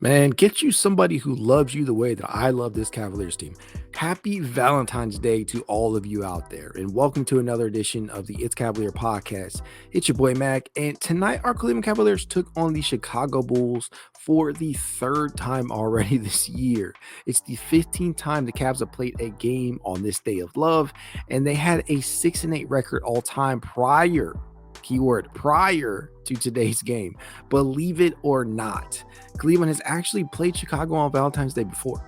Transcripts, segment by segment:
Man, get you somebody who loves you the way that I love this Cavaliers team. Happy Valentine's Day to all of you out there, and welcome to another edition of the It's Cavalier podcast. It's your boy Mack, and tonight our Cleveland Cavaliers took on the Chicago Bulls for the third time already this year. It's the 15th time the Cavs have played a game on this day of love, and they had a 6-8 record all time prior. Keyword prior to today's game. Believe it or not, Cleveland has actually played Chicago on Valentine's Day before.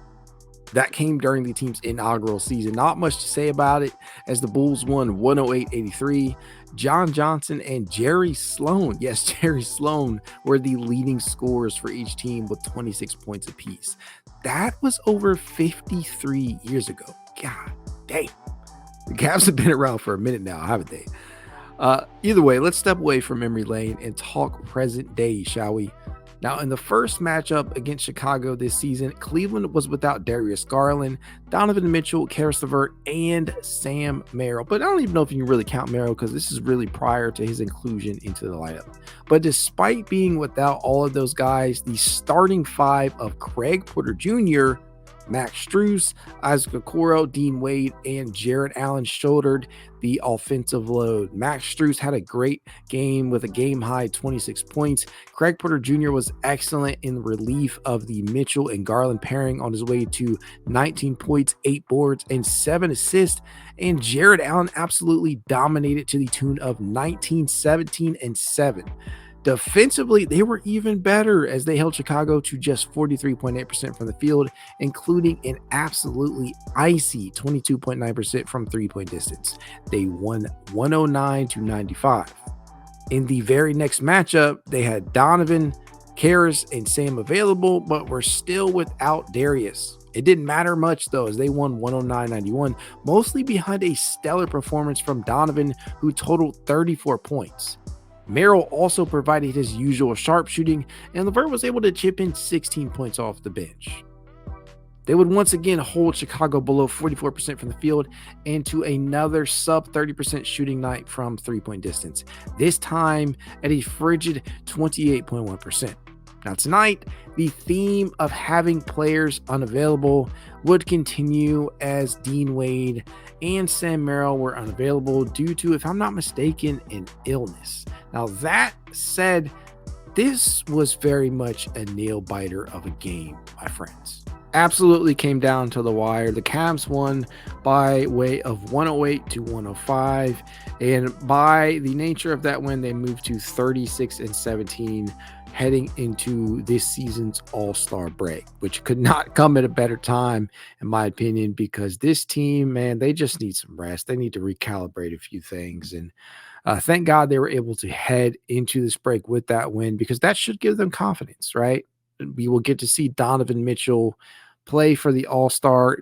That came during the team's inaugural season. Not much to say about it, as the Bulls won 108-83. John Johnson and Jerry Sloan, yes, Jerry Sloan, were the leading scorers for each team with 26 points apiece. That was over 53 years ago. God dang. The Cavs have been around for a minute now, haven't they? Either way, let's step away from memory lane and talk present day, shall we? Now, in the first matchup against Chicago this season, Cleveland was without Darius Garland, Donovan Mitchell, Karis LeVert, and Sam Merrill. But I don't even know if you can really count Merrill because this is really prior to his inclusion into the lineup. But despite being without all of those guys, the starting five of Craig Porter Jr., Mack Strus, Isaac Okoro, Dean Wade, and Jarrett Allen shouldered the offensive load. Mack Strus had a great game with a game-high 26 points. Craig Porter Jr. was excellent in relief of the Mitchell and Garland pairing on his way to 19 points, 8 boards, and 7 assists. And Jarrett Allen absolutely dominated to the tune of 19, 17, and 7. Defensively, they were even better as they held Chicago to just 43.8% from the field, including an absolutely icy 22.9% from three-point distance. They won 109-95. In the very next matchup, they had Donovan, Karis, and Sam available, but were still without Darius. It didn't matter much, though, as they won 109-91, mostly behind a stellar performance from Donovan, who totaled 34 points. Merrill also provided his usual sharpshooting, and LeVert was able to chip in 16 points off the bench. They would once again hold Chicago below 44% from the field and to another sub 30% shooting night from three-point distance, this time at a frigid 28.1%. Now tonight, the theme of having players unavailable would continue as Dean Wade and Sam Merrill were unavailable due to, if I'm not mistaken, an illness. Now that said, this was very much a nail-biter of a game, my friends. Absolutely came down to the wire. The Cavs won by way of 108-105, and by the nature of that win, they moved to 36-17 heading into this season's All-Star break, which could not come at a better time, in my opinion, because this team, man, they just need some rest. They need to recalibrate a few things, and thank God they were able to head into this break with that win, because that should give them confidence, right? We will get to see Donovan Mitchell play for the All-Star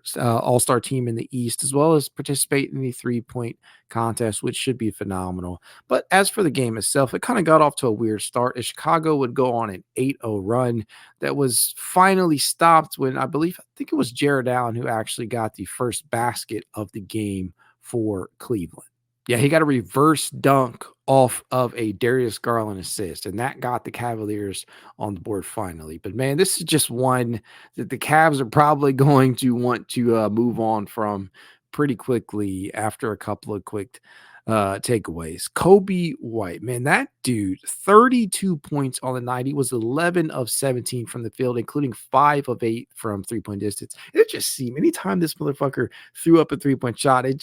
team in the East, as well as participate in the three-point contest, which should be phenomenal. But as for the game itself, it kind of got off to a weird start as Chicago would go on an 8-0 run that was finally stopped when I think it was Jarrett Allen who actually got the first basket of the game for Cleveland. Yeah, he got a reverse dunk off of a Darius Garland assist, and that got the Cavaliers on the board finally. But, man, this is just one that the Cavs are probably going to want to move on from pretty quickly after a couple of quick takeaways. Kobe White, man, that dude, 32 points on the night. He was 11 of 17 from the field, including 5 of 8 from three-point distance. It just seemed anytime this motherfucker threw up a three-point shot, you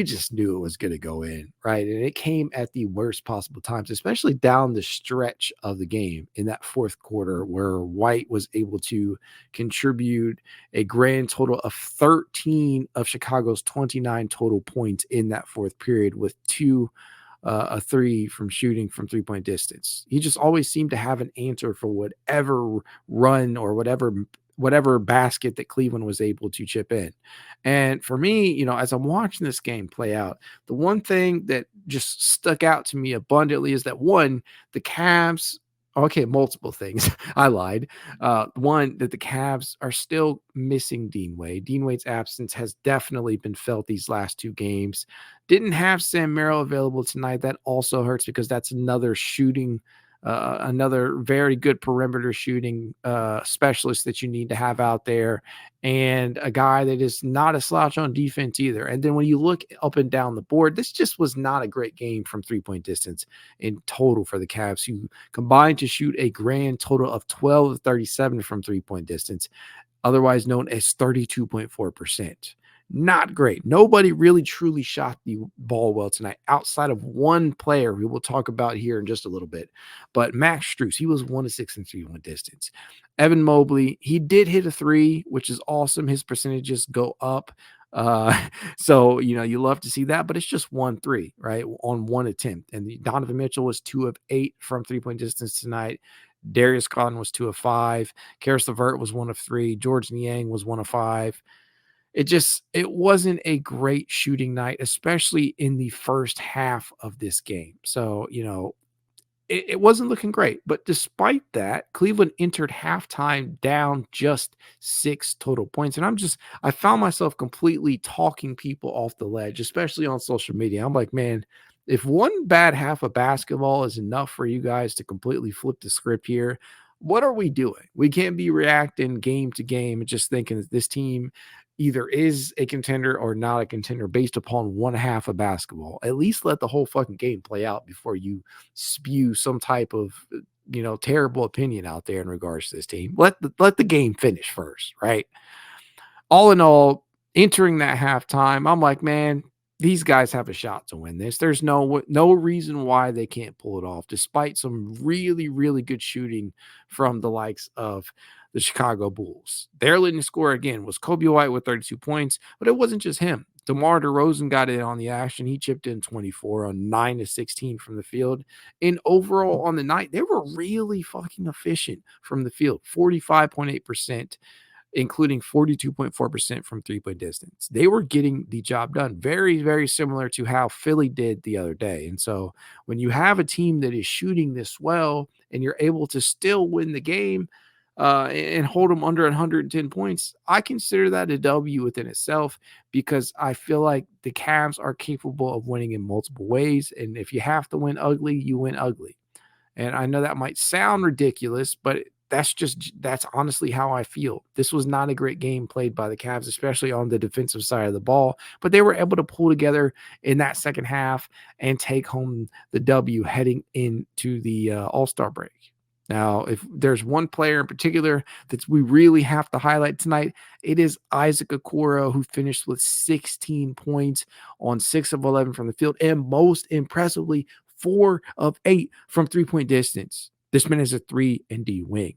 just knew it was going to go in, right? And it came at the worst possible times, especially down the stretch of the game in that fourth quarter, where White was able to contribute a grand total of 13 of Chicago's 29 total points in that fourth period, with a 3 from shooting from three-point distance. He just always seemed to have an answer for whatever run or whatever basket that Cleveland was able to chip in. And for me, as I'm watching this game play out, the one thing that just stuck out to me abundantly is that, one, the Cavs Okay, multiple things. I lied. One, that the Cavs are still missing Dean Wade. Dean Wade's absence has definitely been felt these last two games. Didn't have Sam Merrill available tonight. That also hurts because that's another shooting another very good perimeter shooting specialist that you need to have out there, and a guy that is not a slouch on defense either. And then when you look up and down the board, this just was not a great game from 3-point distance in total for the Cavs, who combined to shoot a grand total of 12 of 37 from 3-point distance, otherwise known as 32.4%. Not great. Nobody really truly shot the ball well tonight outside of one player who we'll talk about here in just a little bit. But Max Strus, he was 1 of 6 in 3-point distance. Evan Mobley, he did hit a three, which is awesome. His percentages go up. So, you love to see that, but it's just 1-3, right? On one attempt. And Donovan Mitchell was 2 of 8 from 3-point distance tonight. Darius Garland was 2 of 5. Karis LeVert was 1 of 3. George Niang was 1 of 5. It wasn't a great shooting night, especially in the first half of this game. So, it wasn't looking great. But despite that, Cleveland entered halftime down just 6 total points. And I found myself completely talking people off the ledge, especially on social media. I'm like, man, if one bad half of basketball is enough for you guys to completely flip the script here, what are we doing? We can't be reacting game to game and just thinking that this team either is a contender or not a contender based upon one half of basketball. At least let the whole fucking game play out before you spew some type of terrible opinion out there in regards to this team. Let the game finish first, right? All in all, entering that halftime, I'm like, man, these guys have a shot to win this. There's no reason why they can't pull it off, despite some really, really good shooting from the likes of the Chicago Bulls. Their leading scorer, again, was Kobe White with 32 points, but it wasn't just him. DeMar DeRozan got in on the action. He chipped in 24 on 9 of 16 from the field. And overall on the night, they were really fucking efficient from the field, 45.8%. Including 42.4% from 3-point distance. They were getting the job done. Very, very similar to how Philly did the other day. And so when you have a team that is shooting this well and you're able to still win the game and hold them under 110 points, I consider that a W within itself, because I feel like the Cavs are capable of winning in multiple ways. And if you have to win ugly, you win ugly. And I know that might sound ridiculous, but that's honestly how I feel. This was not a great game played by the Cavs, especially on the defensive side of the ball, but they were able to pull together in that second half and take home the W heading into the All-Star break. Now, if there's one player in particular that we really have to highlight tonight, it is Isaac Okoro, who finished with 16 points on 6 of 11 from the field, and most impressively, 4 of 8 from 3-point distance. This man is a 3-and-D wing.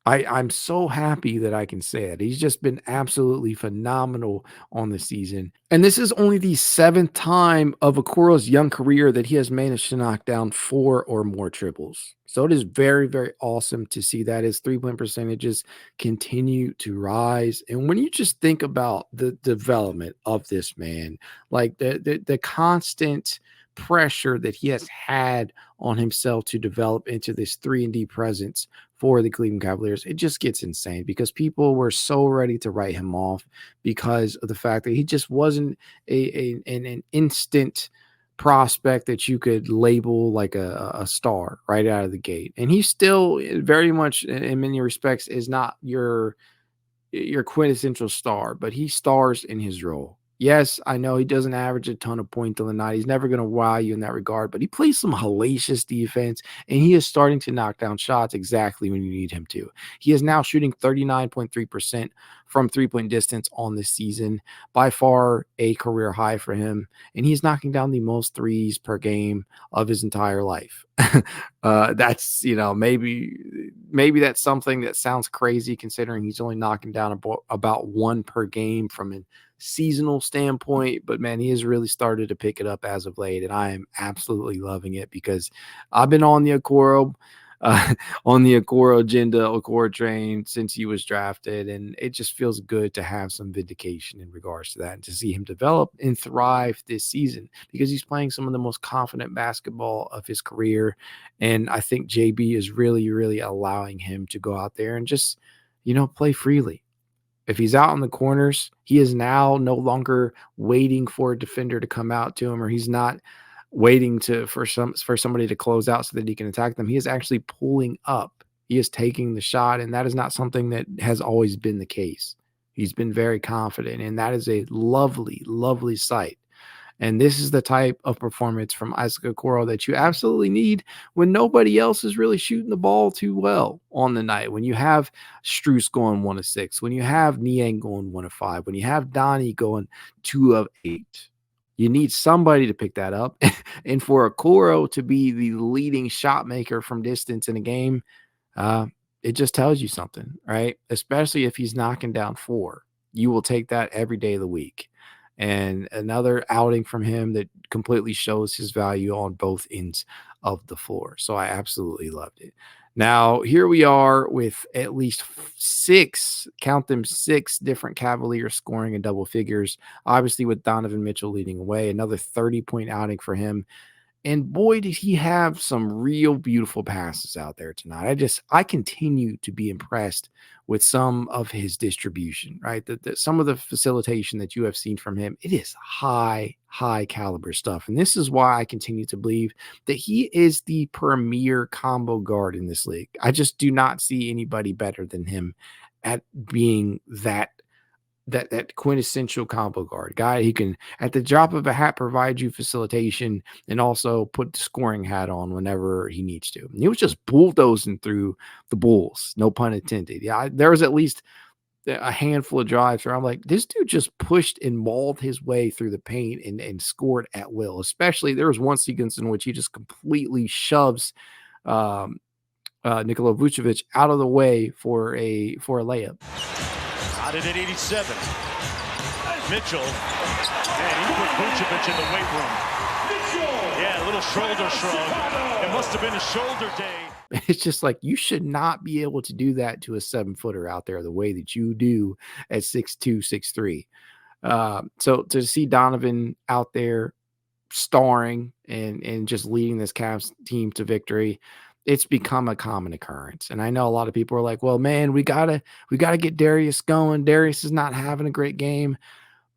I'm so happy that I can say it. He's just been absolutely phenomenal on the season. And this is only the 7th time of Okoro's young career that he has managed to knock down 4 or more triples. So it is very, very awesome to see that his 3-point percentages continue to rise. And when you just think about the development of this man, like the constant pressure that he has had on himself to develop into this 3-and-D presence for the Cleveland Cavaliers, it just gets insane, because people were so ready to write him off because of the fact that he just wasn't an instant prospect that you could label like a star right out of the gate. And he still very much, in many respects, is not your quintessential star, but he stars in his role. Yes, I know he doesn't average a ton of points on the night. He's never going to wow you in that regard, but he plays some hellacious defense, and he is starting to knock down shots exactly when you need him to. He is now shooting 39.3% from 3-point distance on this season, by far a career high for him, and he's knocking down the most threes per game of his entire life. That's, maybe that's something that sounds crazy considering he's only knocking down about 1 per game from an seasonal standpoint, but man, he has really started to pick it up as of late, and I am absolutely loving it, because I've been on the Okoro agenda, Okoro train, since he was drafted, and it just feels good to have some vindication in regards to that and to see him develop and thrive this season, because he's playing some of the most confident basketball of his career. And I think JB is really, really allowing him to go out there and just, play freely. If he's out in the corners, he is now no longer waiting for a defender to come out to him, or he's not waiting for somebody to close out so that he can attack them. He is actually pulling up. He is taking the shot, and that is not something that has always been the case. He's been very confident, and that is a lovely, lovely sight. And this is the type of performance from Isaac Okoro that you absolutely need when nobody else is really shooting the ball too well on the night. When you have Strus going 1 of 6, when you have Niang going 1 of 5, when you have Donnie going 2 of 8, you need somebody to pick that up. And for Okoro to be the leading shot maker from distance in a game, uh, it just tells you something, right? Especially if he's knocking down 4. You will take that every day of the week. And another outing from him that completely shows his value on both ends of the floor. So I absolutely loved it. Now, here we are with at least 6, count them, 6 different Cavaliers scoring in double figures. Obviously, with Donovan Mitchell leading away, another 30-point outing for him. And boy, did he have some real beautiful passes out there tonight. I continue to be impressed with some of his distribution, right? Some of the facilitation that you have seen from him, it is high caliber stuff. And this is why I continue to believe that he is the premier combo guard in this league. I just do not see anybody better than him at being that quintessential combo guard guy. He can, at the drop of a hat, provide you facilitation and also put the scoring hat on whenever he needs to. And he was just bulldozing through the Bulls, no pun intended. Yeah, there was at least a handful of drives where I'm like, this dude just pushed and mauled his way through the paint and scored at will. Especially there was one sequence in which he just completely shoves um, Nikola Vucevic out of the way for a layup. Got it at 87. Mitchell. And he put Vucevic in the weight room. Yeah, a little shoulder shrug. It must have been a shoulder day. It's just like, you should not be able to do that to a 7-footer out there the way that you do at 6'2", 6'3". So to see Donovan out there starring and just leading this Cavs team to victory, it's become a common occurrence. And I know a lot of people are like, well, man, we gotta get Darius going. Darius is not having a great game.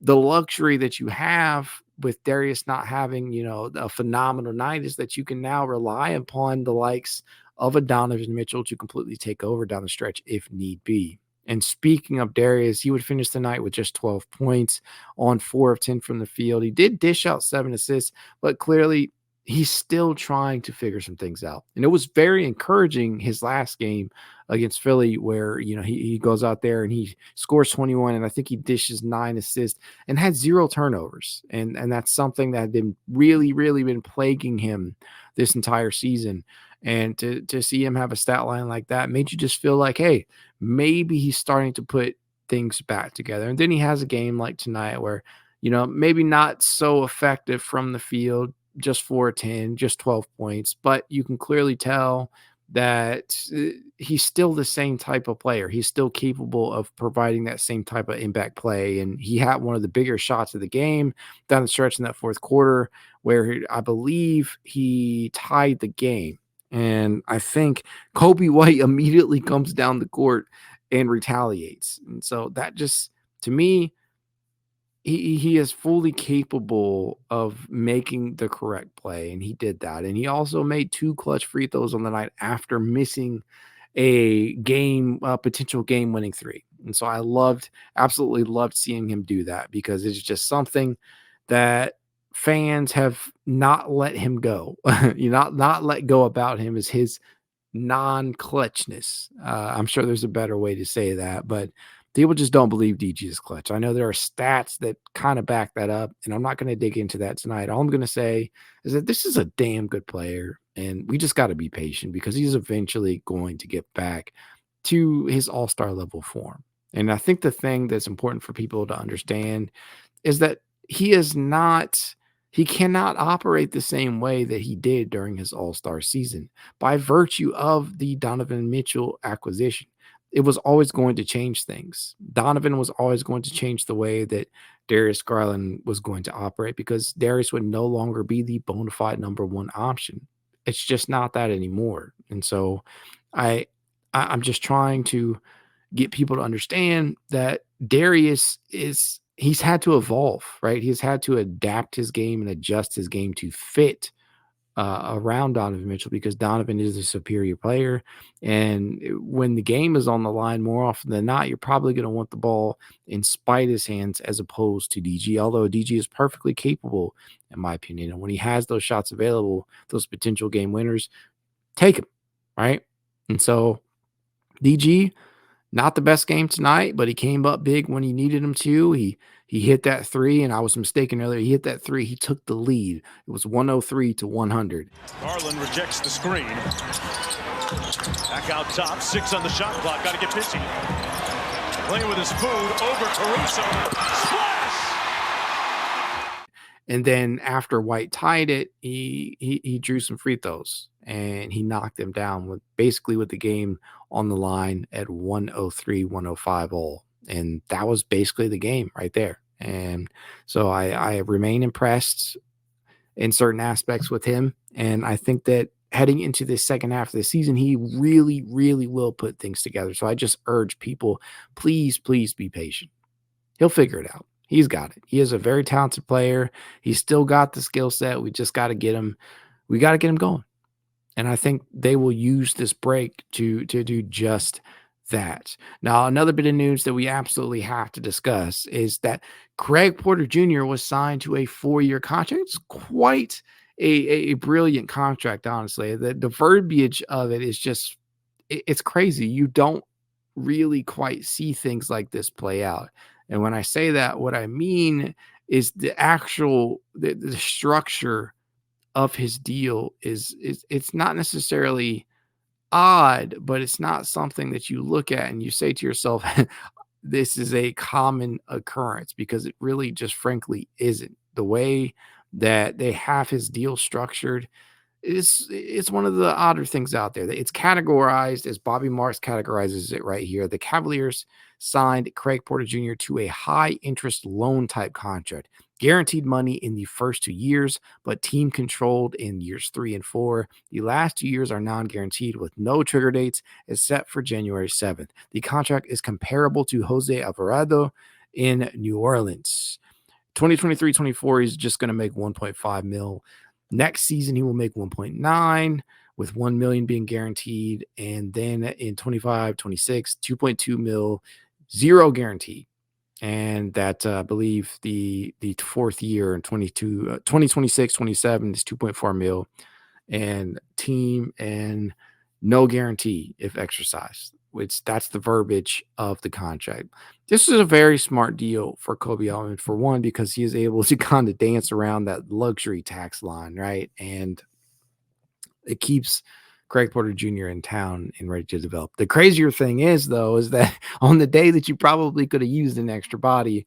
The luxury that you have with Darius not having, a phenomenal night is that you can now rely upon the likes of a Donovan Mitchell to completely take over down the stretch if need be. And speaking of Darius, he would finish the night with just 12 points on 4 of 10 from the field. He did dish out 7 assists, but clearly he's still trying to figure some things out. And it was very encouraging his last game against Philly where, he goes out there and he scores 21, and I think he dishes 9 assists and had 0 turnovers. And that's something that had been really, really been plaguing him this entire season. And to see him have a stat line like that made you just feel like, hey, maybe he's starting to put things back together. And then he has a game like tonight where, maybe not so effective from the field, just 4 of 10, just 12 points, but you can clearly tell that he's still the same type of player. He's still capable of providing that same type of impact play. And he had one of the bigger shots of the game down the stretch in that fourth quarter where I believe he tied the game. And I think Kobe White immediately comes down the court and retaliates. And so that just, to me, he is fully capable of making the correct play, and he did that. And he also made 2 clutch free throws on the night after missing a potential game-winning 3. And so I absolutely loved seeing him do that because it's just something that fans have not let him go. Not let go about him is his non-clutchness. I'm sure there's a better way to say that, but people just don't believe DG is clutch. I know there are stats that kind of back that up, and I'm not going to dig into that tonight. All I'm going to say is that this is a damn good player, and we just got to be patient because he's eventually going to get back to his all-star level form. And I think the thing that's important for people to understand is that he cannot operate the same way that he did during his all-star season by virtue of the Donovan Mitchell acquisition. It was always going to change things. Donovan was always going to change the way that Darius Garland was going to operate because Darius would no longer be the bona fide number 1 option. It's just not that anymore. And so I'm just trying to get people to understand that Darius he's had to evolve, right? He's had to adapt his game and adjust his game to fit around Donovan Mitchell because Donovan is a superior player. And when the game is on the line more often than not, you're probably going to want the ball in Spider's hands as opposed to DG, although DG is perfectly capable, in my opinion. And when he has those shots available, those potential game winners, take him, right? And so DG, not the best game tonight, but he came up big when he needed him to. He hit that three, and I was mistaken earlier. He hit that three. He took the lead. It was 103 to 100. Garland rejects the screen. Back out top, 6 on the shot clock. Got to get busy. Playing with his food over Caruso. Splash! And then after White tied it, he drew some free throws and he knocked them down with the game on the line at 103, 105 all. And that was basically the game right there. And so I remain impressed in certain aspects with him. And I think that heading into the second half of the season, he really, really will put things together. So I just urge people, please, please be patient. He'll figure it out. He's got it. He is a very talented player. He's still got the skill set. We just got to get him. We got to get him going. And I think they will use this break to do just that. Now, another bit of news that we absolutely have to discuss is that Craig Porter Jr. was signed to a 4-year contract. It's quite a brilliant contract, honestly. The verbiage of it is just, it's crazy. You don't really quite see things like this play out. And when I say that, what I mean is the actual the structure of his deal is it's not necessarily odd, but it's not something that you look at and you say to yourself, this is a common occurrence, because it really just frankly isn't. The way that they have his deal structured, it's one of the odder things out there. It's categorized as Bobby Marks categorizes it right here. The Cavaliers signed Craig Porter Jr. to a high interest loan type contract, guaranteed money in the first 2 years, but team controlled in years 3 and 4. The last 2 years are non-guaranteed with no trigger dates except for January 7th. The contract is comparable to Jose Alvarado in New Orleans. 2023-24, he's just going to make 1.5 mil. Next season, he will make 1.9 with 1 million being guaranteed. And then in 25-26, 2.2 mil, 0 guaranteed. And that I believe the fourth year in 2026-27 is 2.4 mil and team and no guarantee if exercised, which that's the verbiage of the contract. This is a very smart deal for Kobe Allen, for one, because he is able to kind of dance around that luxury tax line, right? And it keeps Craig Porter Jr. in town and ready to develop. The crazier thing is, though, is that on the day that you probably could have used an extra body,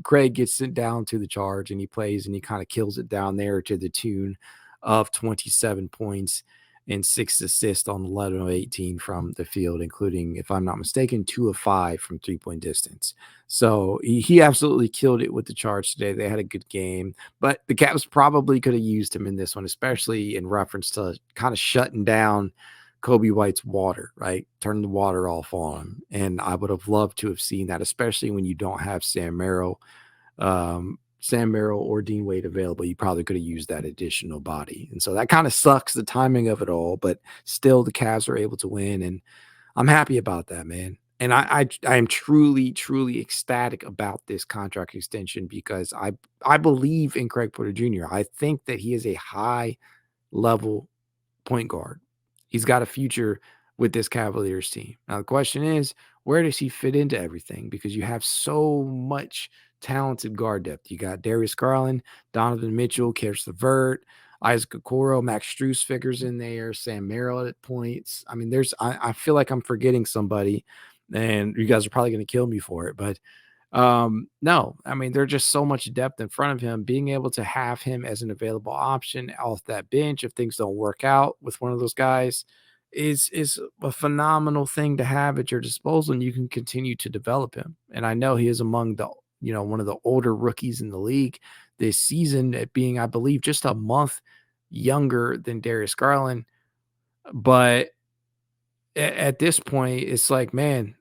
Craig gets sent down to the charge and he plays and he kind of kills it down there to the tune of 27 points and 6 assists on 11 of 18 from the field, including, if I'm not mistaken, 2 of 5 from 3-point distance. So he absolutely killed it with the Charge today. They had a good game, but the Cavs probably could have used him in this one, especially in reference to kind of shutting down Kobe White's water, right? Turn the water off on him. And I would have loved to have seen that, especially when you don't have Sam Merrill or Dean Wade available. You probably could have used that additional body. And so that kind of sucks, the timing of it all, but still the Cavs are able to win. And I'm happy about that, man. And I am truly, truly ecstatic about this contract extension because I believe in Craig Porter Jr. I think that he is a high level point guard. He's got a future with this Cavaliers team. Now the question is, where does he fit into everything? Because you have so much talented guard depth. You got Darius Garland, Donovan Mitchell, Karis LeVert, Isaac Okoro, Max Strus figures in there, Sam Merrill at points. I mean, I feel like I'm forgetting somebody, and you guys are probably going to kill me for it. But no, I mean, there's just so much depth in front of him. Being able to have him as an available option off that bench if things don't work out with one of those guys is a phenomenal thing to have at your disposal, and you can continue to develop him. And I know he is among the one of the older rookies in the league this season, at being, I believe, just a month younger than Darius Garland. But at this point, it's like, man,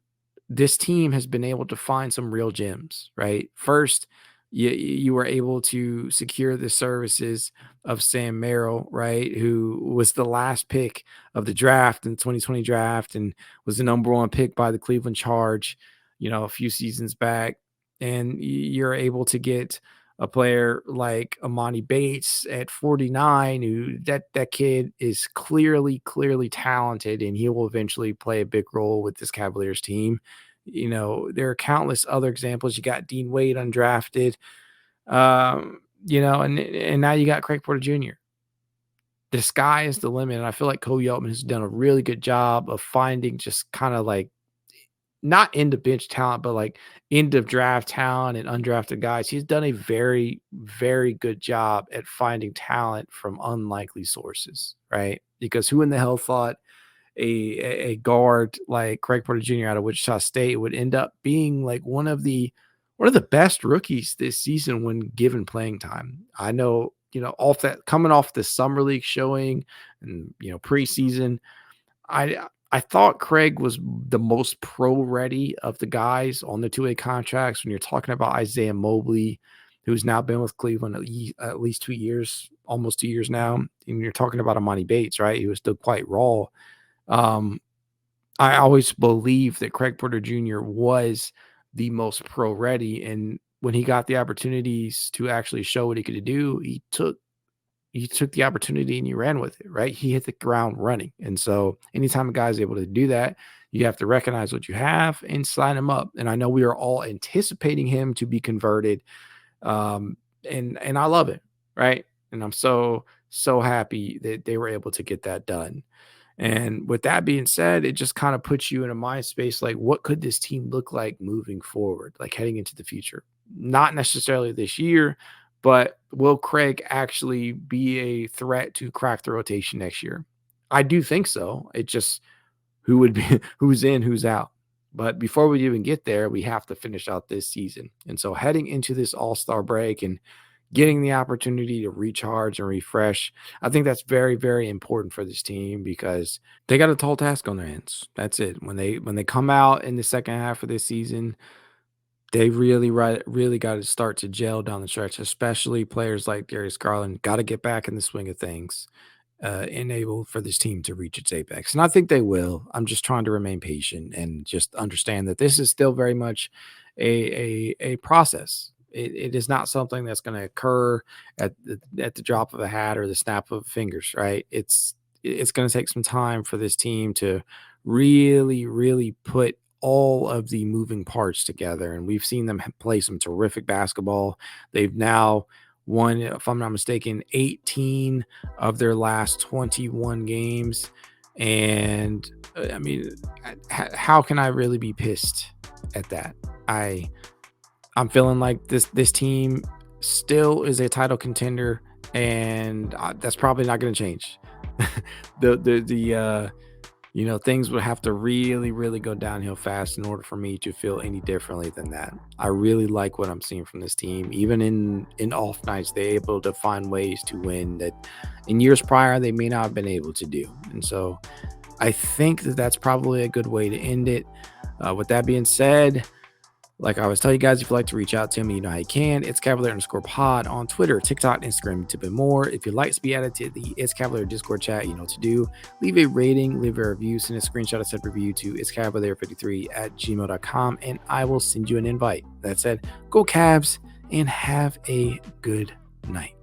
this team has been able to find some real gems, right? First, you were able to secure the services of Sam Merrill, right, who was the last pick of the draft in the 2020 draft and was the number one pick by the Cleveland Charge, a few seasons back. And you're able to get a player like Emoni Bates at 49, who that kid is clearly talented, and he will eventually play a big role with this Cavaliers team. There are countless other examples. You got Dean Wade undrafted, and now you got Craig Porter Jr. The sky is the limit, and I feel like Cole Yeltman has done a really good job of finding just kind of like not end of bench talent, but like end of draft talent and undrafted guys. He's done a very, very good job at finding talent from unlikely sources, right? Because who in the hell thought a guard like Craig Porter Jr. out of Wichita State would end up being like one of the best rookies this season when given playing time? I know, off that coming off the summer league showing and preseason, I thought Craig was the most pro ready of the guys on the two-way contracts. When you're talking about Isaiah Mobley, who's now been with Cleveland at least 2 years, almost 2 years now, and you're talking about Emoni Bates, right? He was still quite raw. I always believed that Craig Porter Jr. was the most pro ready, and when he got the opportunities to actually show what he could do, he took the opportunity and he ran with it, right? He hit the ground running. And so anytime a guy is able to do that, you have to recognize what you have and sign him up. And I know we are all anticipating him to be converted. And I love it, right? And I'm so happy that they were able to get that done. And with that being said, it just kind of puts you in a mind space like, what could this team look like moving forward, like heading into the future? Not necessarily this year, but will Craig actually be a threat to crack the rotation next year? I do think so. It just who's in, who's out. But before we even get there, we have to finish out this season. And so heading into this All-Star break and getting the opportunity to recharge and refresh, I think that's very, very important for this team because they got a tall task on their hands. That's it. When they come out in the second half of this season, they really got to start to gel down the stretch, especially players like Darius Garland. Got to get back in the swing of things, enable for this team to reach its apex. And I think they will. I'm just trying to remain patient and just understand that this is still very much a process. It is not something that's going to occur at the drop of a hat or the snap of fingers, right? It's going to take some time for this team to really put all of the moving parts together. And we've seen them play some terrific basketball. They've now won, if I'm not mistaken, 18 of their last 21 games. And I mean, how can I really be pissed at that? I'm feeling like this team still is a title contender, and that's probably not going to change. Things would have to really go downhill fast in order for me to feel any differently than that. I really like what I'm seeing from this team. Even in off nights, they're able to find ways to win that in years prior they may not have been able to do. And so I think that that's probably a good way to end it. With that being said, like I always tell you guys, if you'd like to reach out to me, you know how you can. It's Cavalier_pod on Twitter, TikTok, Instagram, YouTube, and more. If you'd like to be added to the It's Cavalier Discord chat, you know what to do. Leave a rating, leave a review, send a screenshot of said review to itscavalier53@gmail.com, and I will send you an invite. That said, go Cavs and have a good night.